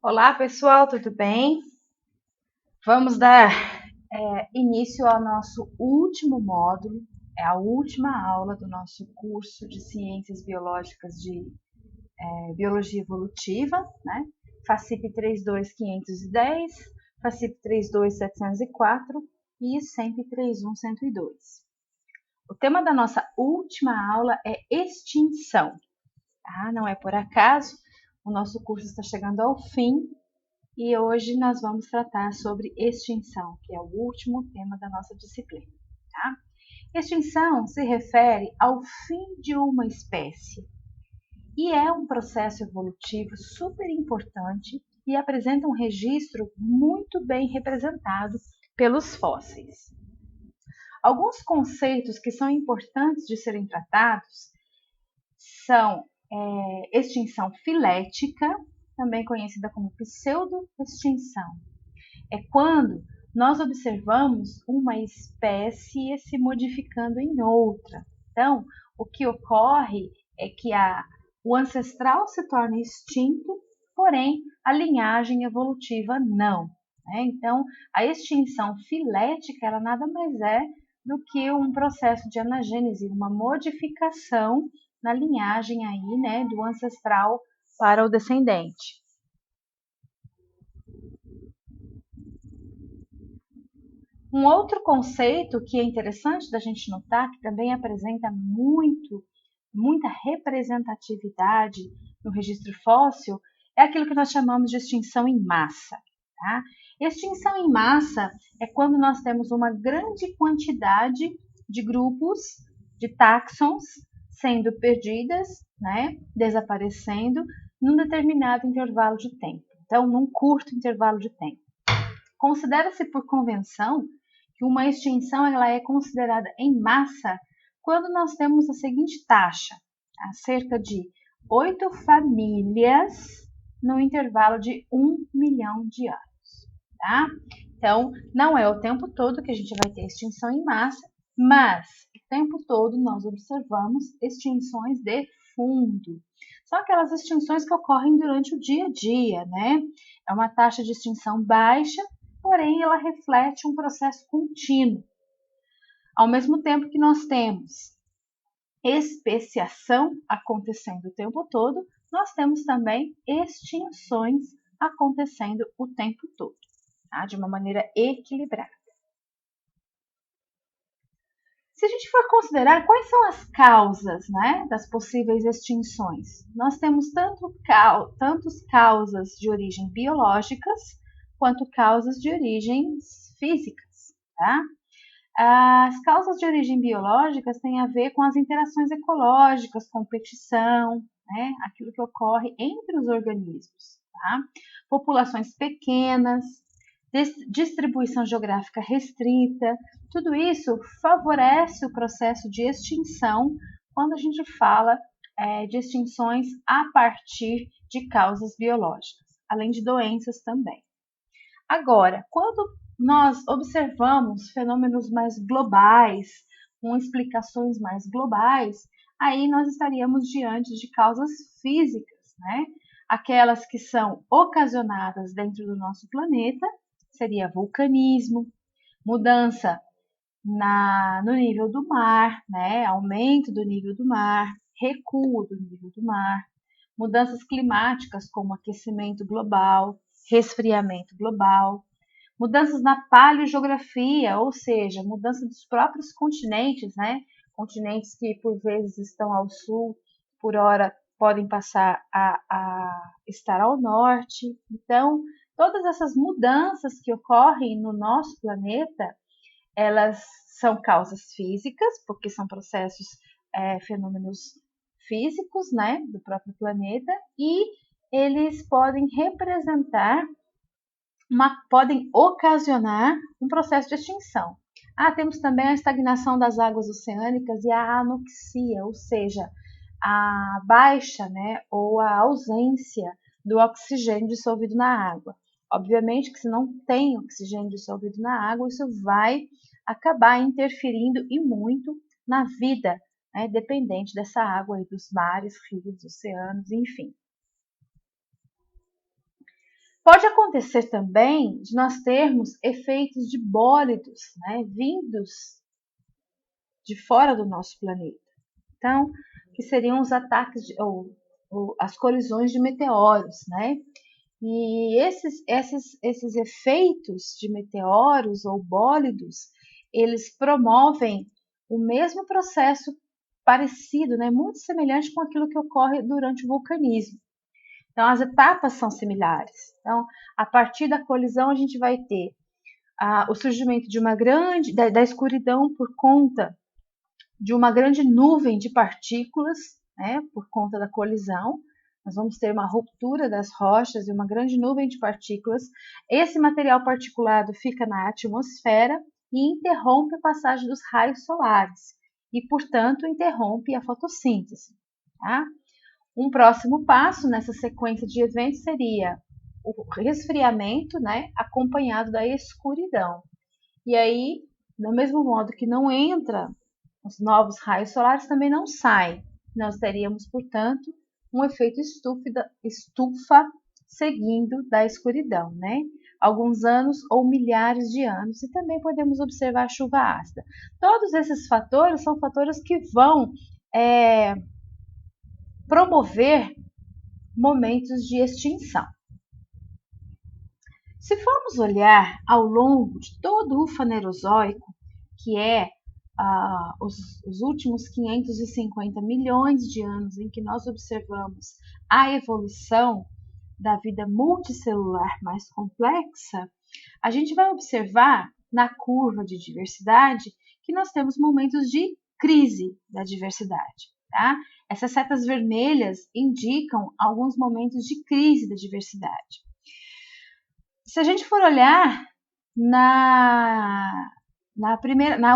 Olá, pessoal, tudo bem? Vamos dar início ao nosso último módulo, é a última aula do nosso curso de Ciências Biológicas de Biologia Evolutiva, né? FACIP 32510, FACIP 32704 e SEMP 31102. O tema da nossa última aula é extinção, tá? Não é por acaso, o nosso curso está chegando ao fim. E hoje nós vamos tratar sobre extinção, que é o último tema da nossa disciplina. Tá? Extinção se refere ao fim de uma espécie e é um processo evolutivo super importante e apresenta um registro muito bem representado pelos fósseis. Alguns conceitos que são importantes de serem tratados são extinção filética, também conhecida como pseudo-extinção. É quando nós observamos uma espécie se modificando em outra. Então, o que ocorre é que o ancestral se torna extinto, porém a linhagem evolutiva não. Né? Então, a extinção filética ela nada mais é do que um processo de anagênese, uma modificação na linhagem aí, né, do ancestral para o descendente. Um outro conceito que é interessante da gente notar, que também apresenta muita representatividade no registro fóssil, é aquilo que nós chamamos de extinção em massa. Tá? Extinção em massa é quando nós temos uma grande quantidade de grupos, de táxons, sendo perdidas, né, desaparecendo, num determinado intervalo de tempo. Então, num curto intervalo de tempo. Considera-se por convenção que uma extinção ela é considerada em massa quando nós temos a seguinte taxa, cerca de 8 famílias no intervalo de 1 milhão de anos. Tá? Então, não é o tempo todo que a gente vai ter extinção em massa, mas o tempo todo nós observamos extinções de fundo. São aquelas extinções que ocorrem durante o dia a dia, né? É uma taxa de extinção baixa, porém ela reflete um processo contínuo. Ao mesmo tempo que nós temos especiação acontecendo o tempo todo, nós temos também extinções acontecendo o tempo todo, tá? De uma maneira equilibrada. Se a gente for considerar quais são as causas, né, das possíveis extinções, nós temos tantas causas de origem biológicas quanto causas de origens físicas. Tá? As causas de origem biológicas têm a ver com as interações ecológicas, competição, né, aquilo que ocorre entre os organismos. Tá? Populações pequenas, distribuição geográfica restrita, tudo isso favorece o processo de extinção quando a gente fala de extinções a partir de causas biológicas, além de doenças também. Agora, quando nós observamos fenômenos mais globais, com explicações mais globais, aí nós estaríamos diante de causas físicas, né? Aquelas que são ocasionadas dentro do nosso planeta, seria vulcanismo, mudança no nível do mar, né? Aumento do nível do mar, recuo do nível do mar, mudanças climáticas como aquecimento global, resfriamento global, mudanças na paleogeografia, ou seja, mudança dos próprios continentes, né? Continentes que por vezes estão ao sul, por hora podem passar a estar ao norte. Então, todas essas mudanças que ocorrem no nosso planeta, elas são causas físicas, porque são processos, fenômenos físicos, né, do próprio planeta, e eles podem representar podem ocasionar um processo de extinção. Temos também a estagnação das águas oceânicas e a anoxia, ou seja, a baixa, né, ou a ausência do oxigênio dissolvido na água. Obviamente que se não tem oxigênio dissolvido na água, isso vai acabar interferindo e muito na vida, né, dependente dessa água aí dos mares, rios, oceanos, enfim. Pode acontecer também de nós termos efeitos de bólidos, né, vindos de fora do nosso planeta. Então, que seriam os ataques ou as colisões de meteoros, né? E esses efeitos de meteoros ou bólidos, eles promovem o mesmo processo parecido, né? Muito semelhante com aquilo que ocorre durante o vulcanismo. Então, as etapas são similares. Então, a partir da colisão, a gente vai ter o surgimento de uma da escuridão por conta de uma grande nuvem de partículas, né, por conta da colisão. Nós vamos ter uma ruptura das rochas e uma grande nuvem de partículas. Esse material particulado fica na atmosfera e interrompe a passagem dos raios solares e, portanto, interrompe a fotossíntese. Tá? Um próximo passo nessa sequência de eventos seria o resfriamento, né, acompanhado da escuridão. E aí, do mesmo modo que não entra os novos raios solares, também não saem. Nós teríamos, portanto, um efeito estufa seguindo da escuridão, né? Alguns anos ou milhares de anos, e também podemos observar a chuva ácida. Todos esses fatores são fatores que vão promover momentos de extinção. Se formos olhar ao longo de todo o Fanerozoico, que é os últimos 550 milhões de anos em que nós observamos a evolução da vida multicelular mais complexa, a gente vai observar na curva de diversidade que nós temos momentos de crise da diversidade. Tá? Essas setas vermelhas indicam alguns momentos de crise da diversidade. Se a gente for olhar na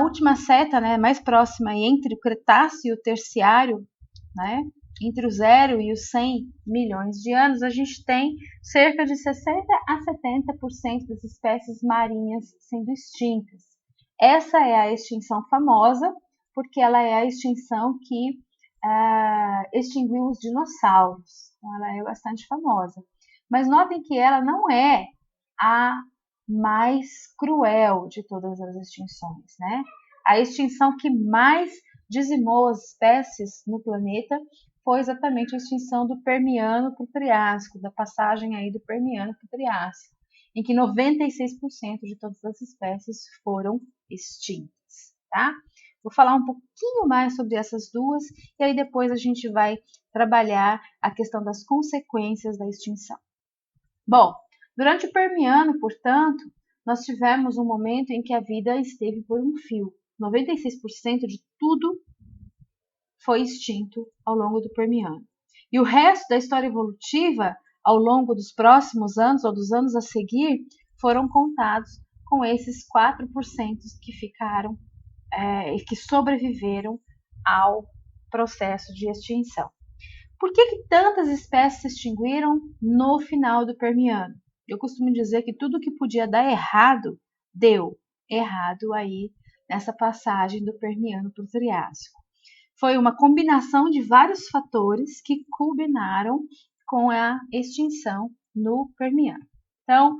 última seta, né, mais próxima entre o Cretáceo e o Terciário, né, entre o 0 e os 100 milhões de anos, a gente tem cerca de 60 a 70% das espécies marinhas sendo extintas. Essa é a extinção famosa, porque ela é a extinção que extinguiu os dinossauros. Então, ela é bastante famosa. Mas notem que ela não é a mais cruel de todas as extinções, né? A extinção que mais dizimou as espécies no planeta foi exatamente a extinção do Permiano para o Triássico, da passagem aí do Permiano para o Triássico, em que 96% de todas as espécies foram extintas, tá? Vou falar um pouquinho mais sobre essas duas e aí depois a gente vai trabalhar a questão das consequências da extinção. Bom, durante o Permiano, portanto, nós tivemos um momento em que a vida esteve por um fio. 96% de tudo foi extinto ao longo do Permiano. E o resto da história evolutiva, ao longo dos próximos anos ou dos anos a seguir, foram contados com esses 4% que ficaram e que sobreviveram ao processo de extinção. Por que tantas espécies se extinguiram no final do Permiano? Eu costumo dizer que tudo que podia dar errado, deu errado aí nessa passagem do Permiano para o Triássico. Foi uma combinação de vários fatores que culminaram com a extinção no Permiano. Então,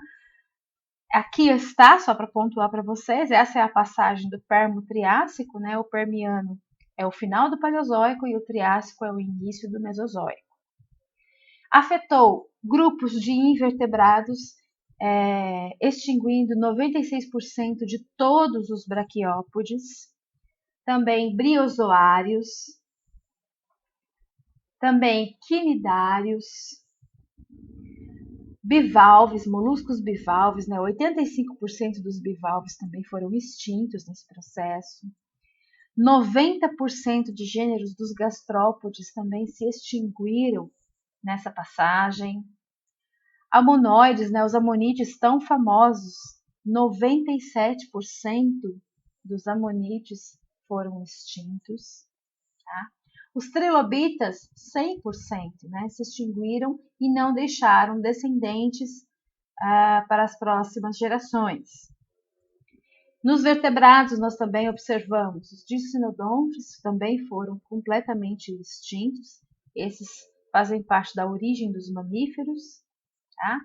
aqui está, só para pontuar para vocês, essa é a passagem do Permo-Triássico, né? O Permiano é o final do Paleozoico e o Triássico é o início do Mesozoico. Afetou grupos de invertebrados, extinguindo 96% de todos os braquiópodes, também briozoários, também quinidários, bivalves, moluscos bivalves, né? 85% dos bivalves também foram extintos nesse processo. 90% de gêneros dos gastrópodes também se extinguiram nessa passagem. Amonoides, né, os amonídeos tão famosos, 97% dos amonídeos foram extintos. Tá? Os trilobitas, 100%, né, se extinguiram e não deixaram descendentes para as próximas gerações. Nos vertebrados, nós também observamos os dicynodontes, também foram completamente extintos. Esses fazem parte da origem dos mamíferos. Tá?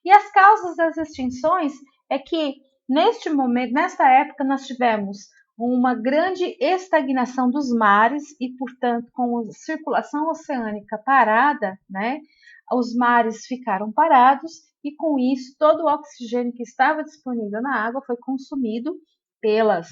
E as causas das extinções é que, neste momento, nesta época, nós tivemos uma grande estagnação dos mares e, portanto, com a circulação oceânica parada, né, os mares ficaram parados e, com isso, todo o oxigênio que estava disponível na água foi consumido pelas,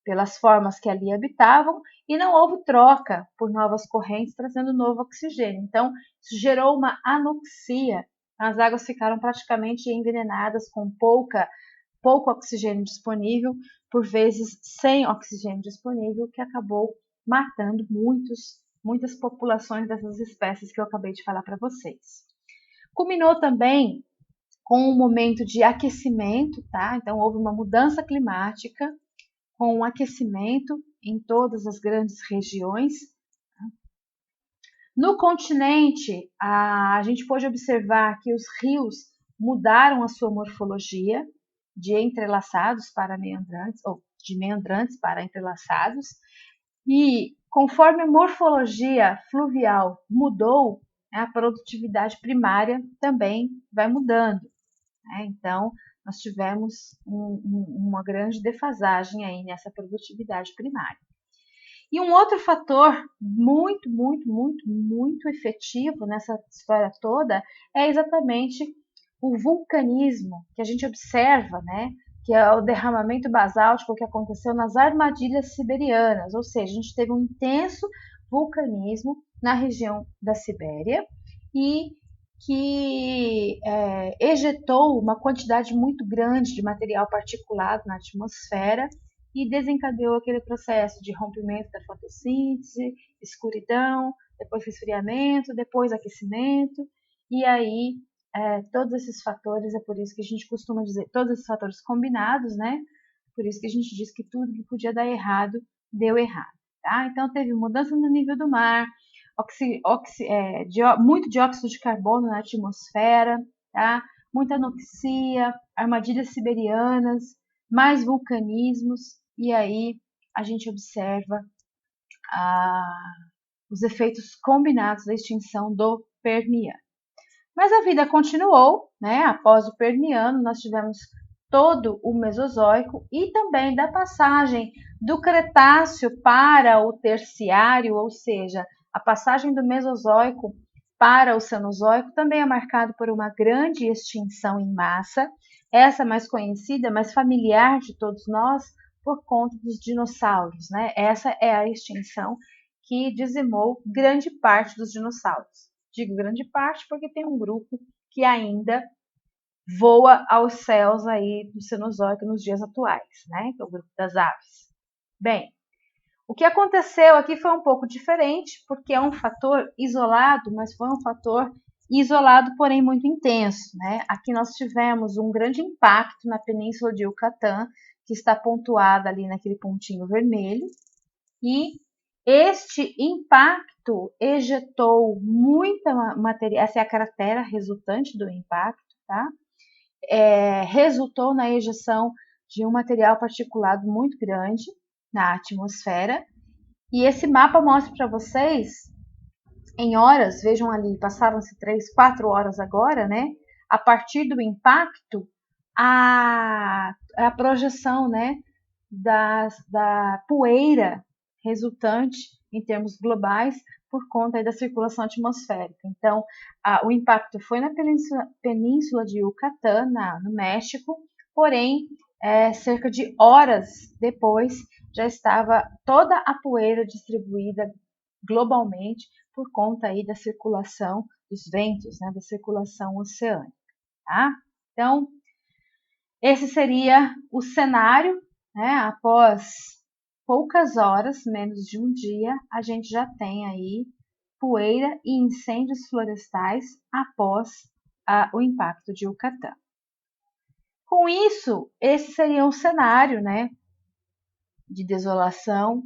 pelas formas que ali habitavam e não houve troca por novas correntes trazendo novo oxigênio. Então, isso gerou uma anoxia. As águas ficaram praticamente envenenadas com pouco oxigênio disponível, por vezes sem oxigênio disponível, que acabou matando muitas populações dessas espécies que eu acabei de falar para vocês. Culminou também com um momento de aquecimento, tá? Então houve uma mudança climática com um aquecimento em todas as grandes regiões. No continente, a gente pôde observar que os rios mudaram a sua morfologia de entrelaçados para meandrantes, ou de meandrantes para entrelaçados, e conforme a morfologia fluvial mudou, a produtividade primária também vai mudando. Então, nós tivemos uma grande defasagem aí nessa produtividade primária. E um outro fator muito efetivo nessa história toda é exatamente o vulcanismo que a gente observa, né? Que é o derramamento basáltico que aconteceu nas armadilhas siberianas, ou seja, a gente teve um intenso vulcanismo na região da Sibéria e que ejetou uma quantidade muito grande de material particulado na atmosfera e desencadeou aquele processo de rompimento da fotossíntese, escuridão, depois resfriamento, depois aquecimento, e aí todos esses fatores, é por isso que a gente costuma dizer, todos esses fatores combinados, né? Por isso que a gente diz que tudo que podia dar errado, deu errado, tá? Então teve mudança no nível do mar, muito dióxido de carbono na atmosfera, tá? Muita anoxia, armadilhas siberianas, mais vulcanismos, e aí a gente observa os efeitos combinados da extinção do Permiano. Mas a vida continuou, né? Após o Permiano, nós tivemos todo o Mesozoico e também da passagem do Cretáceo para o Terciário, ou seja, a passagem do Mesozoico para o Cenozoico também é marcado por uma grande extinção em massa, essa mais conhecida, mais familiar de todos nós, por conta dos dinossauros, né? Essa é a extinção que dizimou grande parte dos dinossauros. Digo grande parte porque tem um grupo que ainda voa aos céus aí do Cenozoico nos dias atuais, né? Que é o grupo das aves. Bem, o que aconteceu aqui foi um pouco diferente, porque é um fator isolado, mas foi um fator isolado, porém muito intenso, né? Aqui nós tivemos um grande impacto na península de Yucatán, que está pontuada ali naquele pontinho vermelho, e este impacto ejetou muita matéria, essa é a cratera resultante do impacto, tá? Resultou na ejeção de um material particulado muito grande na atmosfera. E esse mapa mostra para vocês, em horas, vejam ali, passaram-se 3, 4 horas agora, né? A partir do impacto, a projeção, né, da poeira resultante em termos globais por conta da circulação atmosférica. Então, o impacto foi na península de Yucatán, no México, porém, cerca de horas depois, já estava toda a poeira distribuída globalmente por conta aí da circulação dos ventos, né, da circulação oceânica. Tá? Então, esse seria o cenário, né? Após poucas horas, menos de um dia, a gente já tem aí poeira e incêndios florestais após o impacto de Yucatán. Com isso, esse seria um cenário, né, de desolação,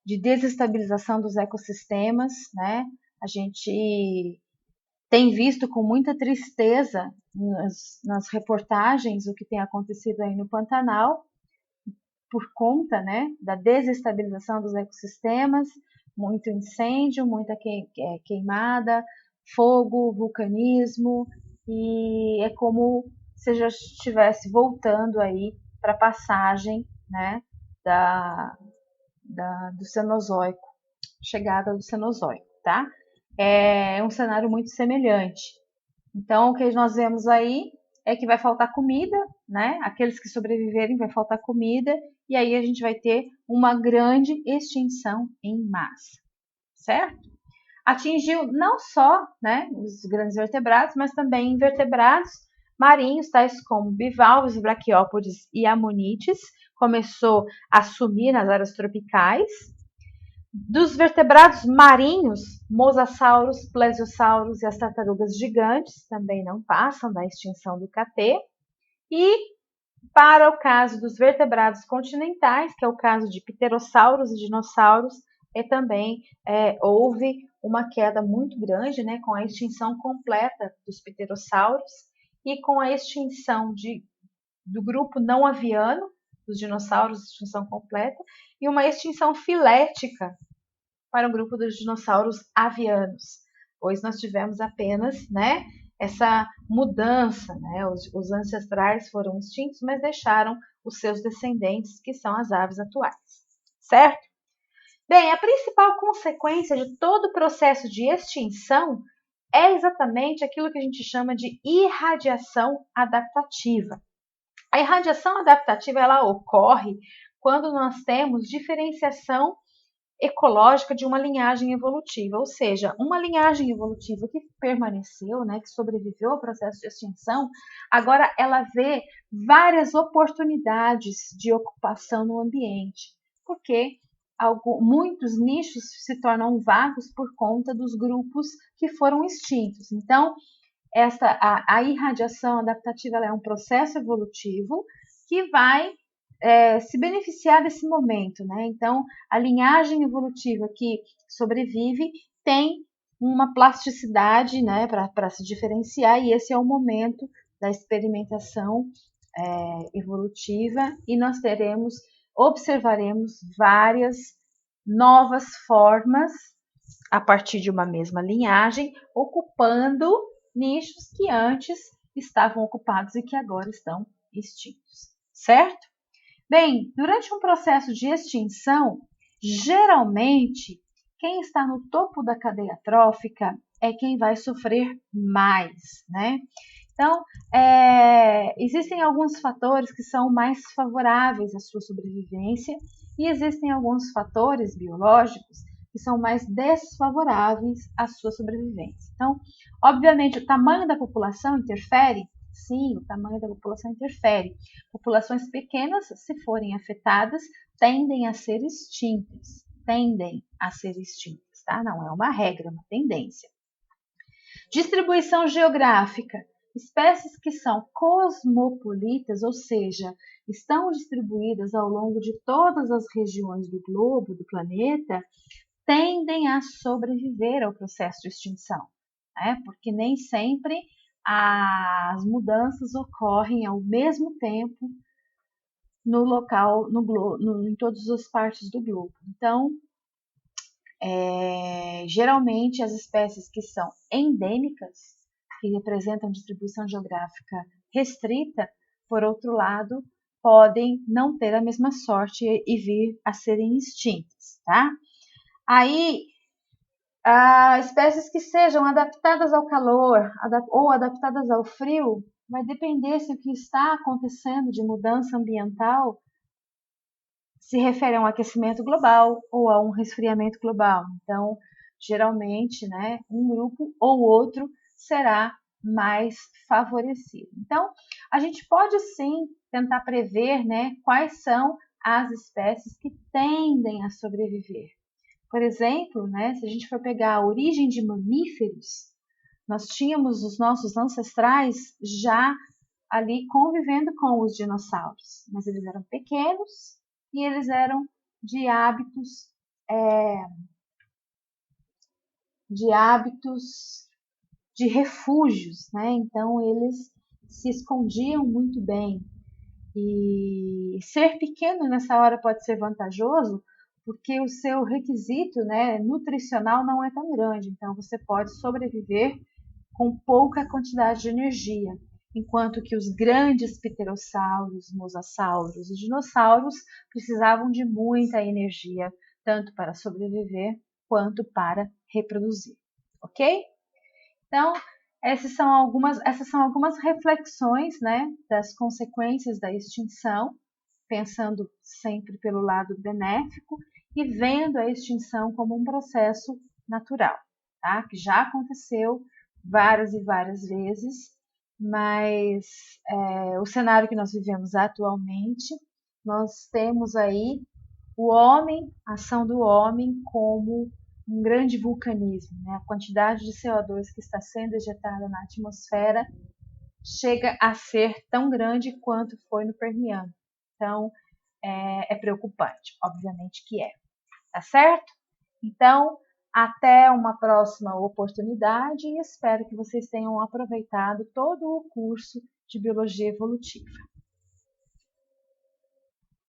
de desestabilização dos ecossistemas, né? A gente tem visto com muita tristeza nas reportagens o que tem acontecido aí no Pantanal, por conta, né, da desestabilização dos ecossistemas, muito incêndio, muita queimada, fogo, vulcanismo, e é como se já estivesse voltando aí para a passagem, né, do Cenozoico, chegada do Cenozoico, tá? É um cenário muito semelhante. Então, o que nós vemos aí é que vai faltar comida, né? Aqueles que sobreviverem vai faltar comida, e aí a gente vai ter uma grande extinção em massa, certo? Atingiu não só, né, os grandes vertebrados, mas também invertebrados marinhos, tais como bivalves, braquiópodes e amonites, começou a sumir nas áreas tropicais. Dos vertebrados marinhos, mosassauros, plesiosauros e as tartarugas gigantes também não passam da extinção do KT. E para o caso dos vertebrados continentais, que é o caso de pterossauros e dinossauros, também houve uma queda muito grande, né, com a extinção completa dos pterossauros e com a extinção do grupo não aviano, dos dinossauros, extinção completa, e uma extinção filética para o grupo dos dinossauros avianos, pois nós tivemos apenas, né, essa mudança, né, os ancestrais foram extintos, mas deixaram os seus descendentes, que são as aves atuais, certo? Bem, a principal consequência de todo o processo de extinção é exatamente aquilo que a gente chama de irradiação adaptativa. A irradiação adaptativa ela ocorre quando nós temos diferenciação ecológica de uma linhagem evolutiva, ou seja, uma linhagem evolutiva que permaneceu, né, que sobreviveu ao processo de extinção, agora ela vê várias oportunidades de ocupação no ambiente, porque muitos nichos se tornam vagos por conta dos grupos que foram extintos. Então, a irradiação adaptativa é um processo evolutivo que vai se beneficiar desse momento, né? Então, a linhagem evolutiva que sobrevive tem uma plasticidade, né, para se diferenciar, e esse é o momento da experimentação evolutiva, e nós observaremos várias novas formas a partir de uma mesma linhagem, ocupando nichos que antes estavam ocupados e que agora estão extintos, certo? Bem, durante um processo de extinção, geralmente quem está no topo da cadeia trófica é quem vai sofrer mais, né? Então, existem alguns fatores que são mais favoráveis à sua sobrevivência e existem alguns fatores biológicos que são mais desfavoráveis à sua sobrevivência. Então, obviamente, o tamanho da população interfere? Sim, o tamanho da população interfere. Populações pequenas, se forem afetadas, tendem a ser extintas. Tá? Não é uma regra, é uma tendência. Distribuição geográfica. Espécies que são cosmopolitas, ou seja, estão distribuídas ao longo de todas as regiões do globo, do planeta, tendem a sobreviver ao processo de extinção, né? Porque nem sempre as mudanças ocorrem ao mesmo tempo no local, em todas as partes do globo. Então, geralmente as espécies que são endêmicas, que representam distribuição geográfica restrita, por outro lado, podem não ter a mesma sorte e vir a serem extintas, tá? Aí, espécies que sejam adaptadas ao calor ou adaptadas ao frio, vai depender se o que está acontecendo de mudança ambiental se refere a um aquecimento global ou a um resfriamento global. Então, geralmente, né, um grupo ou outro será mais favorecido. Então, a gente pode sim tentar prever, né, quais são as espécies que tendem a sobreviver. Por exemplo, né, se a gente for pegar a origem de mamíferos, nós tínhamos os nossos ancestrais já ali convivendo com os dinossauros, mas eles eram pequenos e eles eram de hábitos de refúgios, né? Então eles se escondiam muito bem. E ser pequeno nessa hora pode ser vantajoso, porque o seu requisito, né, nutricional não é tão grande. Então você pode sobreviver com pouca quantidade de energia, enquanto que os grandes pterossauros, mosasauros e dinossauros precisavam de muita energia, tanto para sobreviver quanto para reproduzir, ok? Então, essas são algumas reflexões, né, das consequências da extinção, pensando sempre pelo lado benéfico e vendo a extinção como um processo natural, tá? Que já aconteceu várias e várias vezes, mas o cenário que nós vivemos atualmente, nós temos aí o homem, a ação do homem como um grande vulcanismo, né? A quantidade de CO2 que está sendo ejetada na atmosfera chega a ser tão grande quanto foi no Permiano. Então, é preocupante, obviamente que é. Tá certo? Então, até uma próxima oportunidade e espero que vocês tenham aproveitado todo o curso de Biologia Evolutiva.